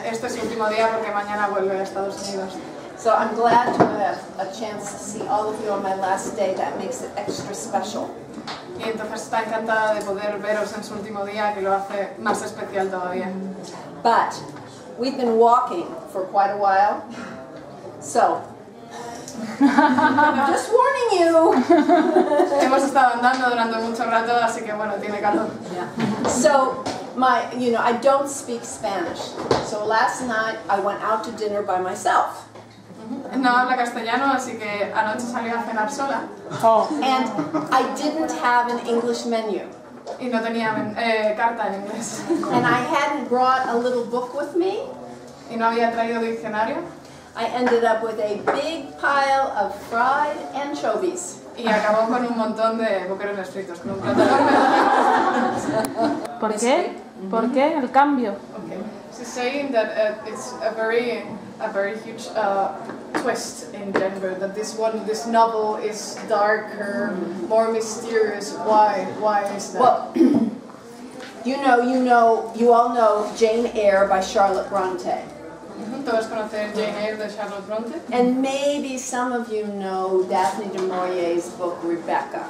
este es su último día porque mañana vuelve a Estados Unidos. So I'm glad to have a chance to see all of you on my last day. That makes it extra special. Y entonces está encantada de poder veros en su último día, que lo hace más especial todavía. But we've been walking for quite a while, so just warning you. Hemos estado andando durante mucho rato, así que bueno, tiene calor. Yeah. So I don't speak Spanish. So last night I went out to dinner by myself. No habla castellano, así que anoche salió a cenar sola. And I didn't have an English menu. Y no tenía carta en inglés. And I hadn't brought a little book with me. Y no había traído diccionario. I ended up with a big pile of fried anchovies. Y acabó con un montón de boquerones fritos, con un plato enorme. ¿Por qué? ¿Por qué el cambio? Okay. She's saying that it's a very huge twist in Denver. That this novel is darker, more mysterious. Why is that? Well, you all know Jane Eyre by Charlotte Bronte. Todos conocen Jane Eyre de Charlotte Bronte. And maybe some of you know Daphne du Maurier's book Rebecca.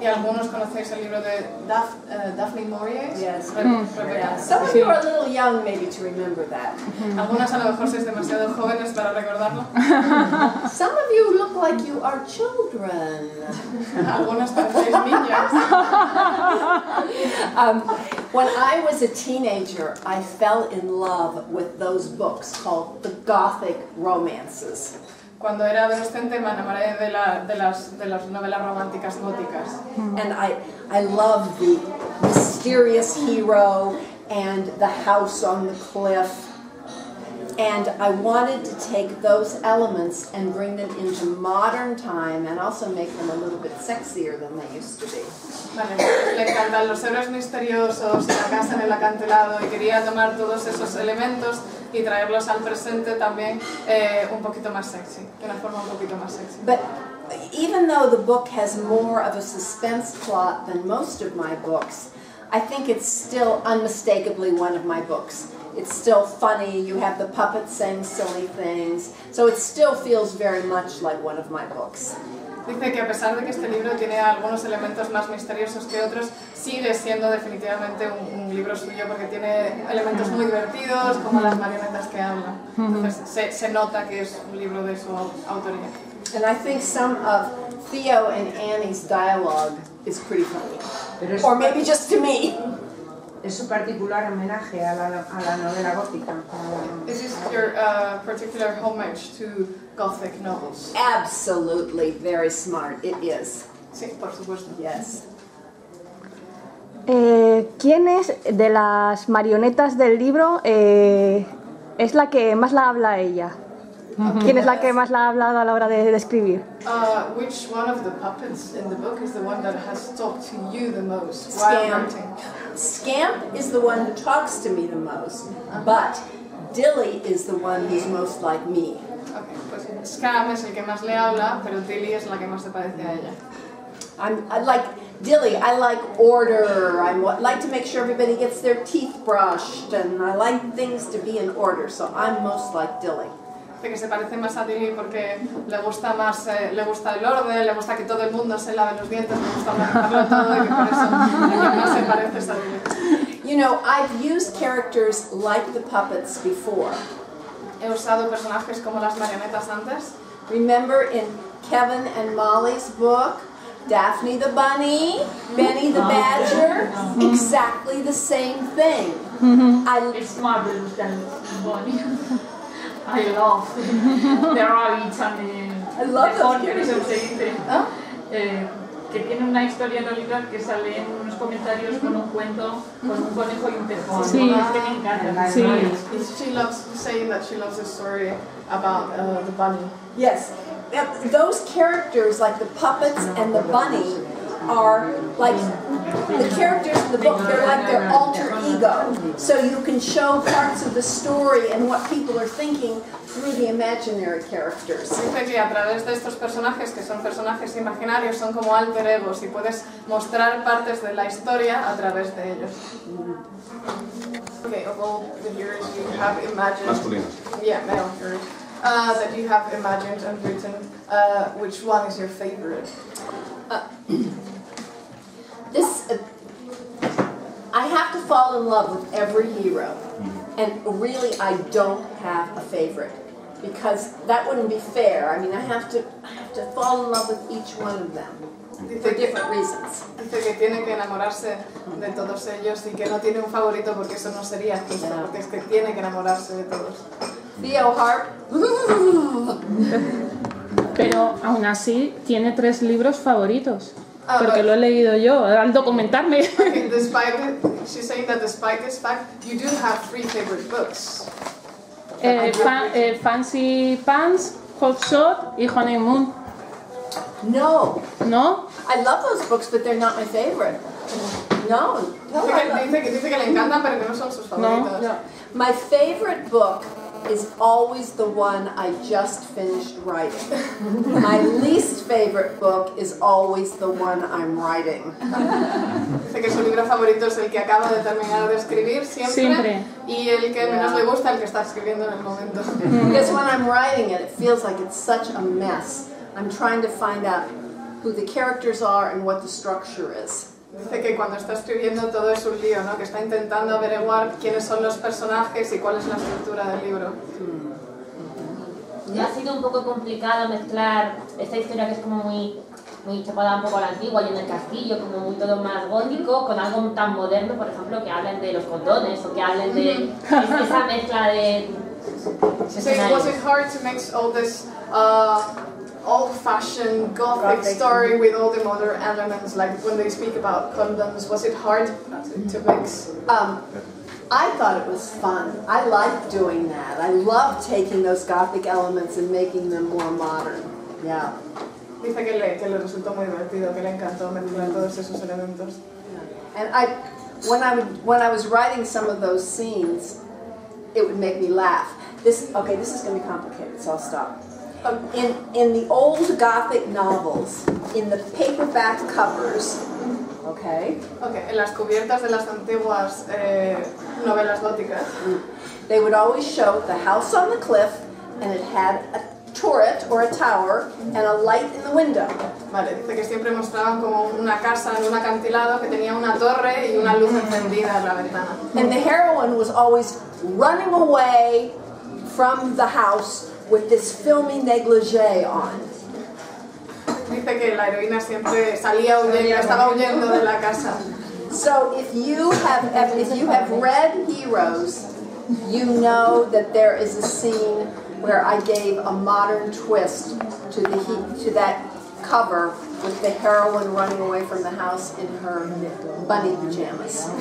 Y algunos conocéis el libro de Daphne Maurier. Yes. Rebecca. Yeah. Some of you are a little young maybe to remember that. Algunas a lo mejor sois demasiado jóvenes para recordarlo. Some of you look like you are children. Algunas parecéis niñas. When I was a teenager, I fell in love with those books called the Gothic romances. Cuando era adolescente me enamoré de las novelas románticas góticas. And I love the mysterious hero and the house on the cliff. And I wanted to take those elements and bring them into modern time and also make them a little bit sexier than they used to be. Vale, le encantan los héroes misteriosos, la casa en el acantilado, y quería tomar todos esos elementos y traerlos al presente también un poquito más sexy, de una forma un poquito más sexy. But even though the book has more of a suspense plot than most of my books, I think it's still unmistakably one of my books. It's still funny, you have the puppets saying silly things, so it still feels very much like one of my books. Dice que a pesar de que este libro tiene algunos elementos más misteriosos que otros, sigue siendo definitivamente un libro suyo porque tiene elementos muy divertidos, como las marionetas que hablan. Entonces se nota que es un libro de su autoría. And I think some of Theo and Annie's dialogue is pretty funny. Or maybe just to me. Es su particular homenaje a la novela gótica. Is this your particular homage to Gothic novels? Absolutely, very smart. It is. Sí, por supuesto. Yes. ¿Quién es de las marionetas del libro es la que más la habla ella? ¿Quién es la que más la ha hablado a la hora de escribir? Which one of the puppets in the book is the one that has talked to you the most while writing? Scamp is the one who talks to me the most, but Dilly is the one who's most like me. Okay, pues Scam es el que más le habla, pero Dilly es la que más se parece a ella. I like Dilly. I like order. I like to make sure everybody gets their teeth brushed, and I like things to be in order. So I'm most like Dilly. Que se parece más a Dilly porque le gusta el orden, le gusta que todo el mundo se lave los dientes, le gusta organizarlo todo y que por eso más se parece a Dilly. You know, I've used characters like the puppets before. He usado personajes como las marionetas antes. Remember in Kevin and Molly's book, Daphne the bunny, Benny the badger, exactly the same thing. It's marvelous that bunny. I love the rabbits and love the those conquerors of characters. the que tiene una historia en el libro que sale en unos comentarios con un cuento, con un conejo y un tejón. Sí. Que me encanta. Sí. She loves saying that she loves a story about the bunny. Yes, those characters like the puppets and the bunny are like the characters in the book. They're like their alter ego, so you can show parts of the story and what people are thinking through the imaginary characters. Dice que a través de estos personajes, que son personajes imaginarios, son como alter egos y puedes mostrar partes de la historia a través de ellos. Okay, of all the heroes you have imagined, Masculinos. yeah, male heroes, that you have imagined and written, which one is your favorite? I have to fall in love with every hero, and really I don't have a favorite, because that wouldn't be fair. I mean, I have to fall in love with each one of them for different reasons. Dice que tiene que enamorarse de todos ellos y que no tiene un favorito porque eso no sería justo, porque es que tiene que enamorarse de todos. Theo Harp. Pero aún así tiene 3 libros favoritos. Porque lo he leído yo al documentarme. Okay, she's saying that despite this fact, you do have 3 favorite books. Fancy Pants, Hot Shot y Honeymoon. No. ¿No? I love those books, but they're not my favorite. No. Dice que le encantan, pero que no son sus favoritos. No. My favorite book is always the one I just finished writing. My least favorite book is always the one I'm writing. Dice que su libro favorito es el que acaba de terminar de escribir siempre. Y el que menos le gusta el que está escribiendo en el momento. Because when I'm writing it, it feels like it's such a mess. I'm trying to find out who the characters are and what the structure is. Dice que cuando está escribiendo todo es un lío, ¿no? Que está intentando averiguar quiénes son los personajes y cuál es la estructura del libro. Y ha sido un poco complicado mezclar esta historia que es como muy chapada un poco a la antigua y en el castillo, como muy todo más gótico, con algo tan moderno, por ejemplo, que hablen de los condones o que hablen de esa mezcla de... So was it hard to mix all this old-fashioned gothic story with all the modern elements, like when they speak about condoms? Was it hard to mix? I thought it was fun. I liked doing that. I loved taking those gothic elements and making them more modern. Yeah. Dice que le resultó muy divertido, que le encantó mezclar todos esos elementos. And when I was writing some of those scenes, it would make me laugh. This is going to be complicated, so I'll stop. In the old Gothic novels, in the paperback covers, en las cubiertas de las antiguas novelas góticas, they would always show the house on the cliff, and it had a turret or a tower and a light in the window. Vale, dice que siempre mostraban como una casa en un acantilado que tenía una torre y una luz encendida en la ventana. And the heroine was always running away from the house with this filmy negligee on. Dice que la heroína siempre salía huyendo, estaba huyendo de la casa. So if you have read Heroes, you know that there is a scene where I gave a modern twist to that cover with the heroine running away from the house in her bunny pajamas.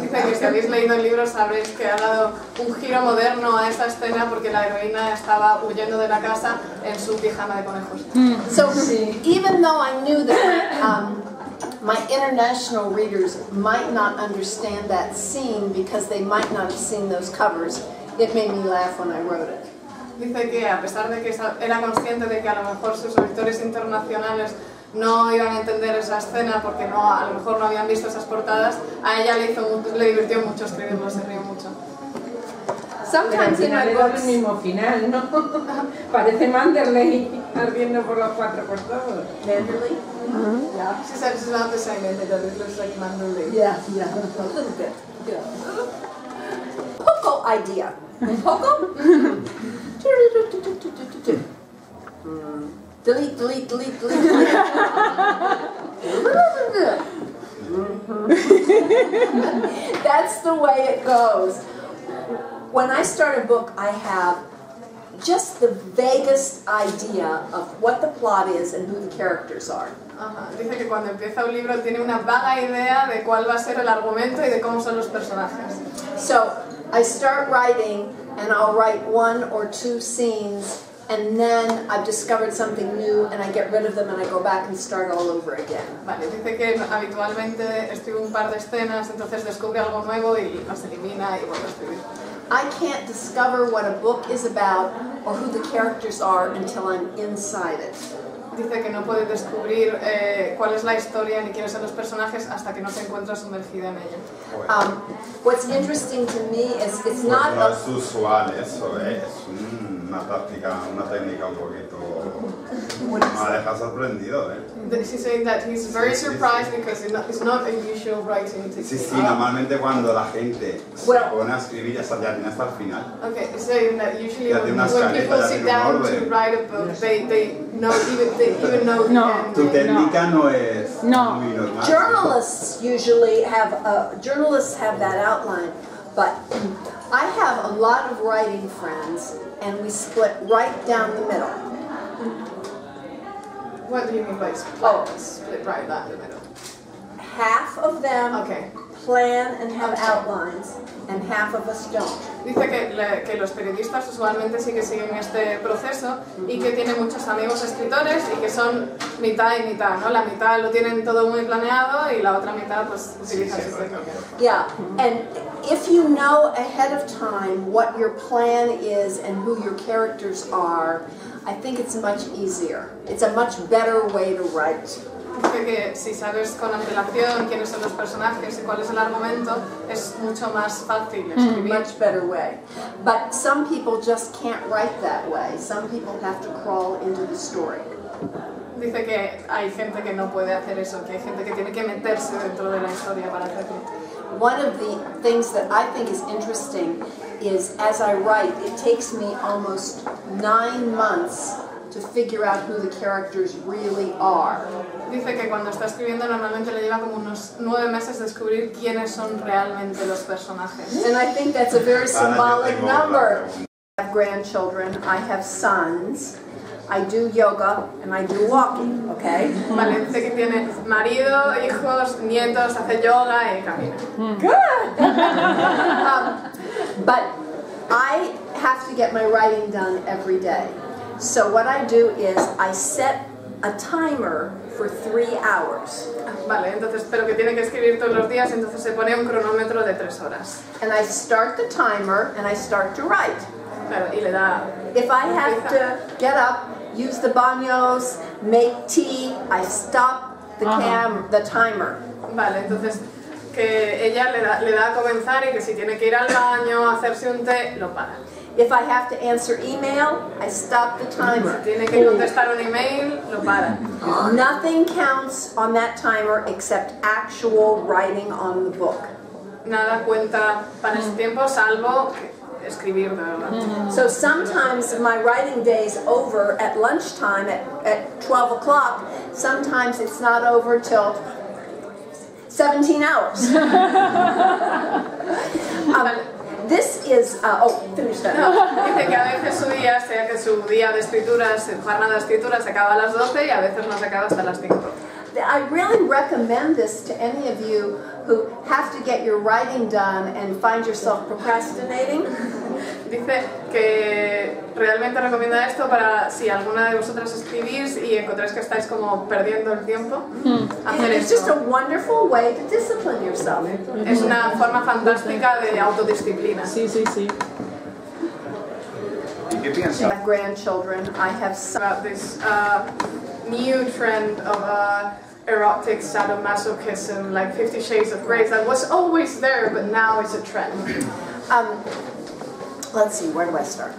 Dice que si habéis leído el libro sabréis que ha dado un giro moderno a esa escena porque la heroína estaba huyendo de la casa en su pijama de conejos. So even though I knew that my international readers might not understand that scene because they might not have seen those covers, it made me laugh when I wrote it. Dice que a pesar de que era consciente de que a lo mejor sus lectores internacionales no iban a entender esa escena porque a lo mejor no habían visto esas portadas, a ella le divirtió mucho escribirlo, se rió mucho. Sometimes in my books, el mismo final, ¿no? Parece Manderley ardiendo por los 4 por todos. Manderley? Yeah, she said it's not the same ending, that it looks like Manderley. Yeah, a little bit. Yeah. Poco idea. Poco? Delete, delete, delete, delete. That's the way it goes. When I start a book, I have just the vaguest idea of what the plot is and who the characters are. Dice que cuando empieza un libro tiene una vaga idea de cuál va a ser el argumento y de cómo son los personajes. So I start writing and I'll write 1 or 2 scenes and then I've discovered something new and I get rid of them and I go back and start all over again. Vale, dice que habitualmente escribe un par de escenas, entonces descubre algo nuevo y las elimina y vuelve a escribir. I can't discover what a book is about or who the characters are until I'm inside it. Dice que no puede descubrir cuál es la historia ni quiénes son los personajes hasta que no se encuentra sumergida en ella. What's interesting to me is it's not no es usual eso, es una táctica, una técnica un poquito... Me deja sorprendido, She's saying that he's very surprised because it's not a usual writing technique. Sí, normalmente cuando la gente se pone a escribir ya tiene hasta el final. Okay, he's saying that usually when people sit down to write a book, they even know the end. Tu técnica no es muy normal. Journalists usually have that outline, but I have a lot of writing friends, and we split right down the middle. What do you mean by split right down the middle? Half of them plan and have outlines, and half of us don't. Dice que los periodistas usualmente sí que siguen este proceso y que tiene muchos amigos escritores y que son mitad y mitad, ¿no? La mitad lo tienen todo muy planeado y la otra mitad pues utilizan su técnica. Yeah, and if you know ahead of time what your plan is and who your characters are, I think it's much easier. It's a much better way to write. Dice que si sabes con antelación quiénes son los personajes y cuál es el argumento, es mucho más fácil escribir. Much better way. But some people just can't write that way. Some people have to crawl into the story. Dice que hay gente que no puede hacer eso, que hay gente que tiene que meterse dentro de la historia para hacerlo. One of the things that I think is interesting is as I write, it takes me almost 9 months to figure out who the characters really are. Dice que cuando está escribiendo normalmente le lleva como unos 9 meses descubrir quiénes son realmente los personajes. And I think that's a very symbolic number. I have grandchildren, I have sons, I do yoga, and I do walking, okay? Vale, dice que tiene marido, hijos, nietos, hace yoga y camina. Good! But I have to get my writing done every day. So what I do is I set a timer for 3 hours. Vale, entonces, pero que tiene que escribir todos los días, entonces se pone un cronómetro de 3 horas. And I start the timer and I start to write. Claro, y le da... If I have to get up, use the baños, make tea, I stop the timer. Vale, entonces que ella le da a comenzar y que si tiene que ir al baño, hacerse un té, lo para. If I have to answer email, I stop the timer. Si tiene que contestar un email, lo para. Nothing counts on that timer except actual writing on the book. Nada cuenta para ese tiempo salvo escribir de verdad. So sometimes my writing day is over at lunchtime at 12 o'clock. Sometimes it's not over till 17 hours. This is, finish that. Dice que a veces su día, sea que su día de escritura, su jornada de escritura se acaba a las 12 y a veces no se acaba hasta las 5. I really recommend this to any of you who have to get your writing done and find yourself procrastinating. Dice que realmente recomienda esto para si alguna de vosotras escribís y encontráis que estáis como perdiendo el tiempo, hacer It's just a wonderful way to discipline yourself. Es una forma fantástica de autodisciplina. Sí, sí, sí. ¿Y qué I piensas? have grandchildren, I have About this new trend of erotic sadomasochism, like 50 Shades of Grey, that was always there, but now it's a trend. Let's see, where do I start?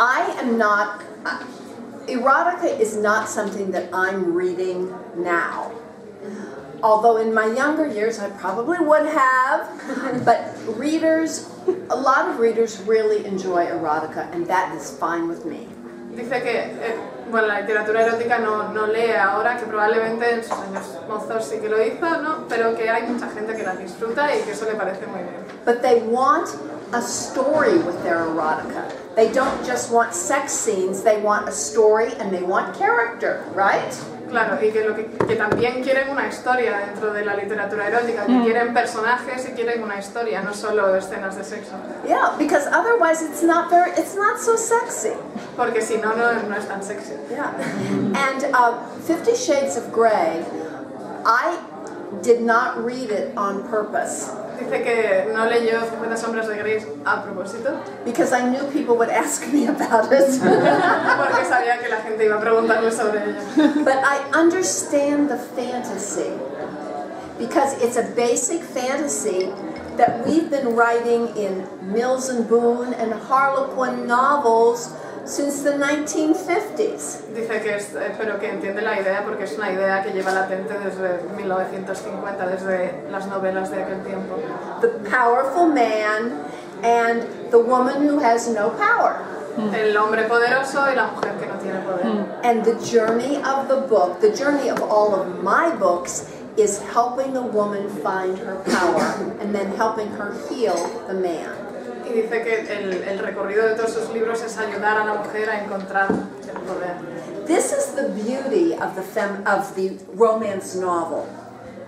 I am not, erotica is not something that I'm reading now. Although in my younger years I probably would have, but readers, a lot of readers really enjoy erotica, and that is fine with me. Dice que bueno, la literatura erótica no lee ahora, que probablemente en sus años mozos sí que lo hizo, ¿no? Pero que hay mucha gente que la disfruta y que eso le parece muy bien. But they want a story with their erotica. They don't just want sex scenes, they want a story and they want character, right? Claro, y que también quieren una historia dentro de la literatura erótica, que quieren personajes y quieren una historia, no solo escenas de sexo. Yeah, because otherwise it's not so sexy. Porque si no, no es tan sexy. Yeah. And 50 Shades of Grey, I did not read it on purpose. Dice que no leyó 50 sombras de Grey a propósito. Because I knew people would ask me about it. Porque sabía que la gente iba a preguntarle sobre ella. But I understand the fantasy. Because it's a basic fantasy that we've been writing in Mills and Boon and Harlequin novels since the 1950s. Dice que pero que entiende la idea porque es una idea que lleva latente desde 1950, desde las novelas de aquel tiempo. The powerful man and the woman who has no power. El hombre poderoso y la mujer que no tiene poder. And the journey of the book, the journey of all of my books, is helping the woman find her power and then helping her heal the man. Y dice que el recorrido de todos sus libros es ayudar a la mujer a encontrar el poder. This is the beauty of the romance novel.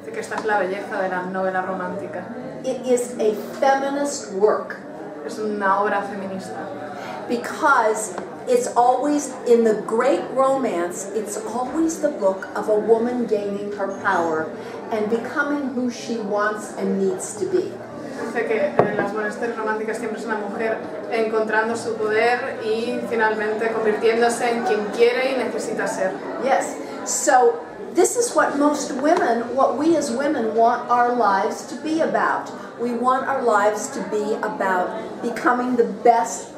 Dice que esta es la belleza de la novela romántica. It is a feminist work. Es una obra feminista. Because it's always, in the great romance, it's always the book of a woman gaining her power and becoming who she wants and needs to be. Dice que las buenas historias románticas siempre es una mujer encontrando su poder y finalmente convirtiéndose en quien quiere y necesita ser. Yes. So this is what most women, what we as women want our lives to be about. We want our lives to be about becoming the best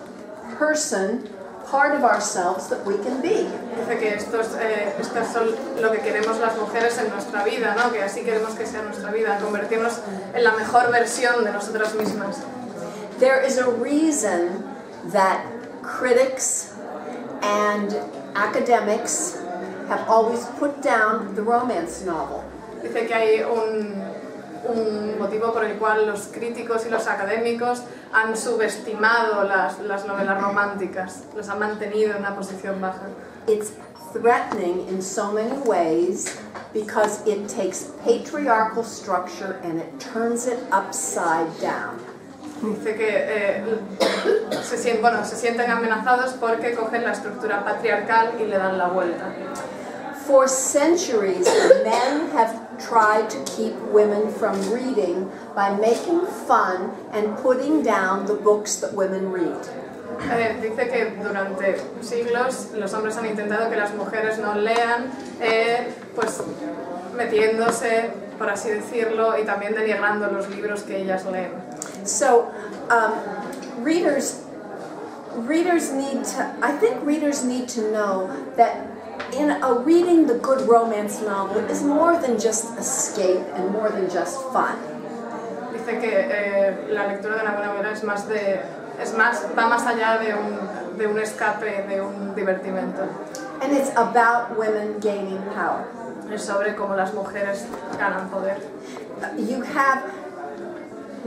person, part of ourselves that we can be. Dice que estos son lo que queremos las mujeres en nuestra vida, ¿no? Que así queremos que sea nuestra vida, convertirnos en la mejor versión de nosotras mismas. There is a reason that critics and academics have always put down the romance novel. Dice que hay un motivo por el cual los críticos y los académicos han subestimado las novelas románticas, los han mantenido en una posición baja. It's threatening in so many ways because it takes patriarchal structure and it turns it upside down. Dice que se sienten amenazados porque cogen la estructura patriarcal y le dan la vuelta. For centuries, men have tried to keep women from reading by making fun and putting down the books that women read. Dice que durante siglos los hombres han intentado que las mujeres no lean, pues metiéndose, por así decirlo, y también denigrando los libros que ellas leen. So, readers need to, I think readers need to know that reading the good romance novel is more than just escape and more than just fun. Dice que la lectura de una buena novela va más allá de un escape, de un divertimento. And it's about women gaining power. Es sobre cómo las mujeres ganan poder.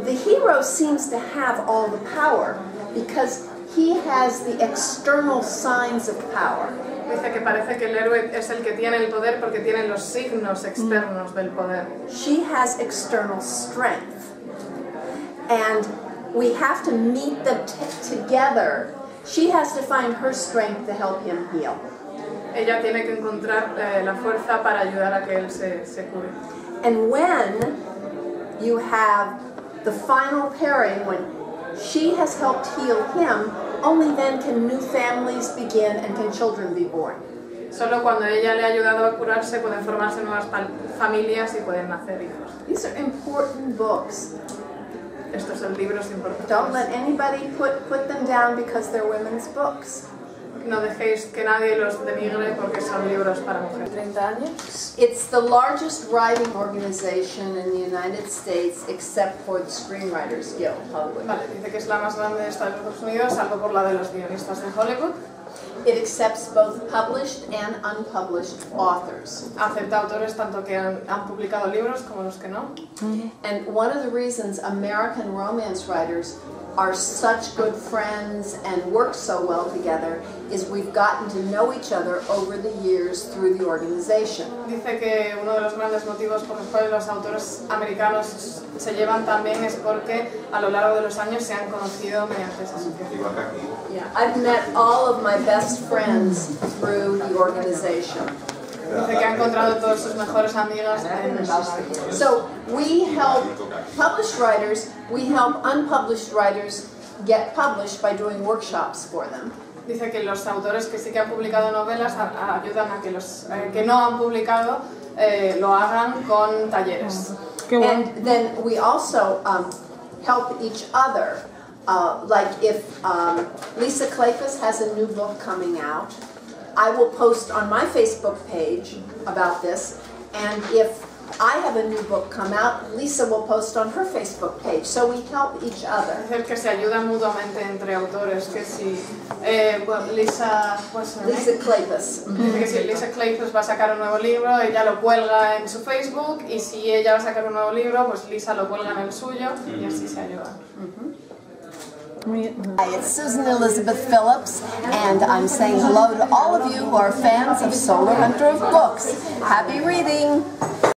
The hero seems to have all the power because he has the external signs of power. Dice que parece que el héroe es el que tiene el poder porque tiene los signos externos del poder. She has external strength. And we have to meet them together. She has to find her strength to help him heal. Ella tiene que encontrar la fuerza para ayudar a que él se cure. And when you have the final pairing, when she has helped heal him, only then can new families begin and can children be born. Solo cuando ella le ha ayudado a curarse pueden formarse nuevas familias y pueden nacer hijos. These are important books. Estos son libros importantes. Don't let anybody put them down because they're women's books. No dejéis que nadie los denigre porque son libros para mujeres. 30 años. It's the largest writing organization in the United States except for the Screenwriters Guild, Hollywood. Vale, dice que es la más grande de Estados Unidos, salvo por la de los guionistas de Hollywood. It accepts both published and unpublished authors. Acepta autores tanto que han publicado libros como los que no. And one of the reasons American romance writers are such good friends and work so well together is we've gotten to know each other over the years through the organization. Dice que uno de los grandes motivos por los cuales los autores americanos se llevan tan bien es porque a lo largo de los años se han conocido mediante esa asociación. Yeah, I've met all of my best friends through the organization. Dice que ha encontrado todos sus mejores amigos en el trabajo. So we help published writers, we help unpublished writers get published by doing workshops for them. Dice que los autores que sí que han publicado novelas ayudan a que los que no han publicado lo hagan con talleres. And then we also help each other. Like if Lisa Kleypas has a new book coming out, I will post on my Facebook page about this, and if I have a new book come out, Lisa will post on her Facebook page, so we help each other. Es decir, que se ayudan mutuamente entre autores, que si Lisa Kleypas. Dice que si Lisa Kleypas va a sacar un nuevo libro, ella lo cuelga en su Facebook, y si ella va a sacar un nuevo libro, pues Lisa lo cuelga en el suyo, y así se ayudan. Hi, it's Susan Elizabeth Phillips, and I'm saying hello to all of you who are fans of Solar Hunter of Books. Happy reading!